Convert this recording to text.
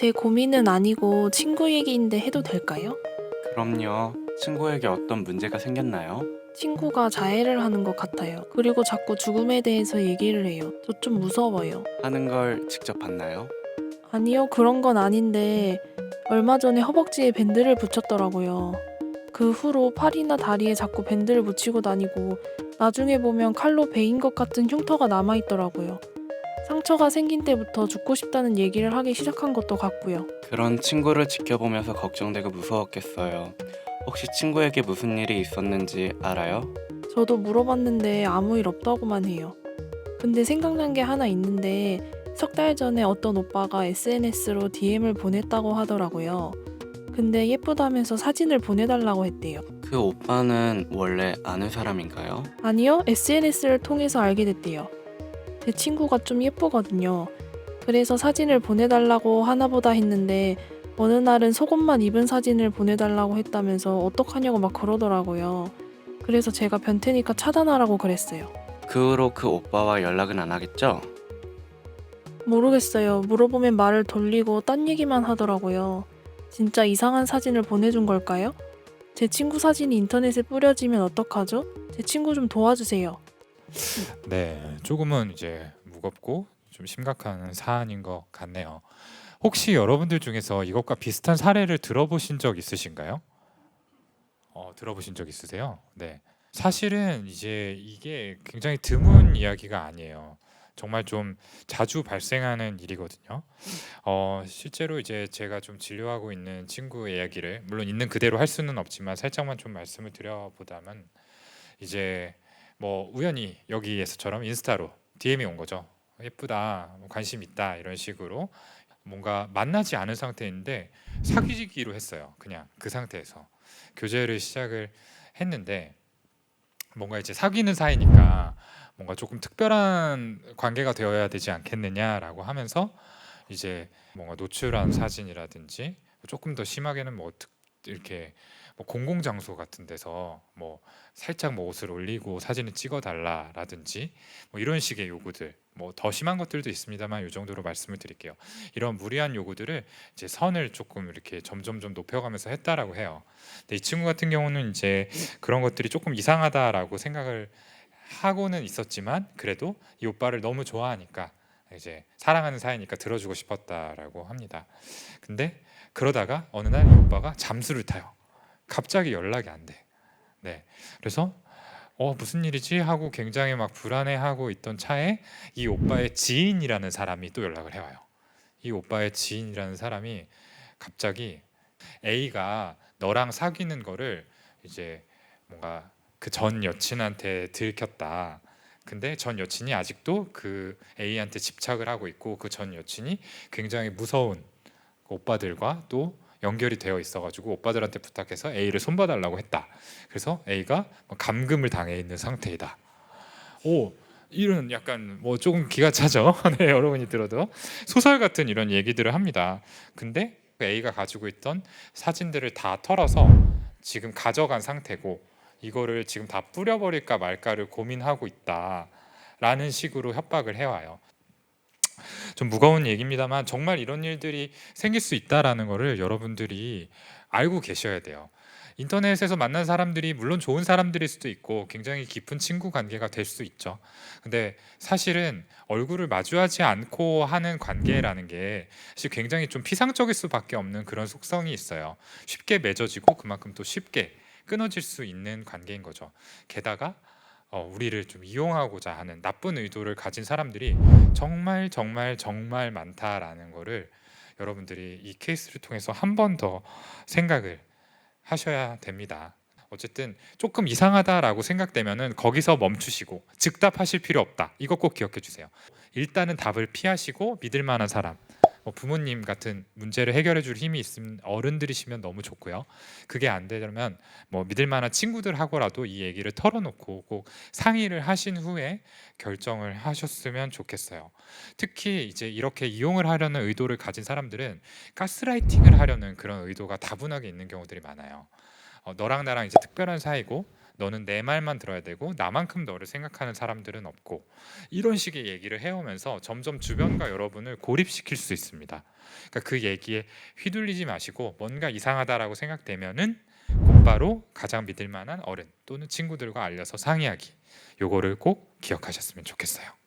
제 고민은 아니고 친구 얘기인데 해도 될까요? 그럼요. 친구에게 어떤 문제가 생겼나요? 친구가 자해를 하는 것 같아요. 그리고 자꾸 죽음에 대해서 얘기를 해요. 저 좀 무서워요. 하는 걸 직접 봤나요? 아니요, 그런 건 아닌데 얼마 전에 허벅지에 밴드를 붙였더라고요. 그 후로 팔이나 다리에 자꾸 밴드를 붙이고 다니고 나중에 보면 칼로 베인 것 같은 흉터가 남아있더라고요. 상처가 생긴 때부터 죽고 싶다는 얘기를 하기 시작한 것도 같고요. 그런 친구를 지켜보면서 걱정되고 무서웠겠어요. 혹시 친구에게 무슨 일이 있었는지 알아요? 저도 물어봤는데 아무 일 없다고만 해요. 근데 생각난 게 하나 있는데 석 달 전에 어떤 오빠가 SNS로 DM을 보냈다고 하더라고요. 근데 예쁘다면서 사진을 보내달라고 했대요. 그 오빠는 원래 아는 사람인가요? 아니요, SNS를 통해서 알게 됐대요. 제 친구가 좀 예쁘거든요. 그래서 사진을 보내달라고 하나 보다 했는데 어느 날은 속옷만 입은 사진을 보내달라고 했다면서 어떡하냐고 막 그러더라고요. 그래서 제가 변태니까 차단하라고 그랬어요. 그 후로 그 오빠와 연락은 안 하겠죠? 모르겠어요. 물어보면 말을 돌리고 딴 얘기만 하더라고요. 진짜 이상한 사진을 보내준 걸까요? 제 친구 사진이 인터넷에 뿌려지면 어떡하죠? 제 친구 좀 도와주세요. 네, 조금은 이제 무겁고 좀 심각한 사안인 것 같네요. 혹시 여러분들 중에서 이것과 비슷한 사례를 들어보신 적 있으신가요? 들어보신 적 있으세요? 네. 사실은 이제 이게 굉장히 드문 이야기가 아니에요. 정말 좀 자주 발생하는 일이거든요. 실제로 이제 제가 좀 진료하고 있는 친구의 이야기를 물론 있는 그대로 할 수는 없지만 살짝만 좀 말씀을 드려보자면 이제 뭐 우연히 여기에서처럼 인스타로 DM이 온 거죠. 예쁘다, 뭐 관심 있다 이런 식으로 뭔가 만나지 않은 상태인데 사귀기로 했어요. 그냥 그 상태에서 교제를 시작을 했는데 뭔가 이제 사귀는 사이니까 뭔가 조금 특별한 관계가 되어야 되지 않겠느냐라고 하면서 이제 뭔가 노출한 사진이라든지 조금 더 심하게는 뭐 이렇게 뭐 공공 장소 같은 데서 뭐 살짝 뭐 옷을 올리고 사진을 찍어 달라라든지 뭐 이런 식의 요구들 뭐 더 심한 것들도 있습니다만 이 정도로 말씀을 드릴게요. 이런 무리한 요구들을 이제 선을 조금 이렇게 점점점 높여가면서 했다라고 해요. 근데 이 친구 같은 경우는 이제 그런 것들이 조금 이상하다라고 생각을 하고는 있었지만 그래도 이 오빠를 너무 좋아하니까 이제 사랑하는 사이니까 들어주고 싶었다라고 합니다. 근데 그러다가 어느 날 이 오빠가 잠수를 타요. 갑자기 연락이 안 돼. 네. 그래서 무슨 일이지 하고 굉장히 막 불안해하고 있던 차에 이 오빠의 지인이라는 사람이 또 연락을 해와요. 이 오빠의 지인이라는 사람이 갑자기 A가 너랑 사귀는 거를 이제 뭔가 그 전 여친한테 들켰다. 근데 전 여친이 아직도 그 A한테 집착을 하고 있고 그 전 여친이 굉장히 무서운 오빠들과 또 연결이 되어 있어가지고 오빠들한테 부탁해서 A를 손봐달라고 했다. 그래서 A가 감금을 당해 있는 상태이다. 오, 이런 약간 뭐 조금 기가 차죠. 네, 여러분이 들어도 소설 같은 이런 얘기들을 합니다. 근데 그 A가 가지고 있던 사진들을 다 털어서 지금 가져간 상태고 이거를 지금 다 뿌려버릴까 말까를 고민하고 있다라는 식으로 협박을 해와요. 좀 무거운 얘기입니다만 정말 이런 일들이 생길 수 있다라는 거를 여러분들이 알고 계셔야 돼요. 인터넷에서 만난 사람들이 물론 좋은 사람들일 수도 있고 굉장히 깊은 친구 관계가 될 수 있죠. 근데 사실은 얼굴을 마주하지 않고 하는 관계라는 게 사실 굉장히 좀 피상적일 수밖에 없는 그런 속성이 있어요. 쉽게 맺어지고 그만큼 또 쉽게 끊어질 수 있는 관계인 거죠. 게다가 우리를 좀 이용하고자 하는 나쁜 의도를 가진 사람들이 정말 정말 정말 많다라는 거를 여러분들이 이 케이스를 통해서 한 번 더 생각을 하셔야 됩니다. 어쨌든 조금 이상하다라고 생각되면은 거기서 멈추시고 즉답하실 필요 없다. 이거 꼭 기억해 주세요. 일단은 답을 피하시고 믿을 만한 사람, 부모님 같은 문제를 해결해 줄 힘이 있으면 어른들이시면 너무 좋고요. 그게 안 되려면 뭐 믿을 만한 친구들하고라도 이 얘기를 털어놓고 꼭 상의를 하신 후에 결정을 하셨으면 좋겠어요. 특히 이제 이렇게 이용을 하려는 의도를 가진 사람들은 가스라이팅을 하려는 그런 의도가 다분하게 있는 경우들이 많아요. 너랑 나랑 이제 특별한 사이고 너는 내 말만 들어야 되고 나만큼 너를 생각하는 사람들은 없고, 이런 식의 얘기를 해오면서 점점 주변과 여러분을 고립시킬 수 있습니다. 그러니까 그 얘기에 휘둘리지 마시고 뭔가 이상하다라고 생각되면은 곧바로 가장 믿을 만한 어른 또는 친구들과 알려서 상의하기, 요거를 꼭 기억하셨으면 좋겠어요.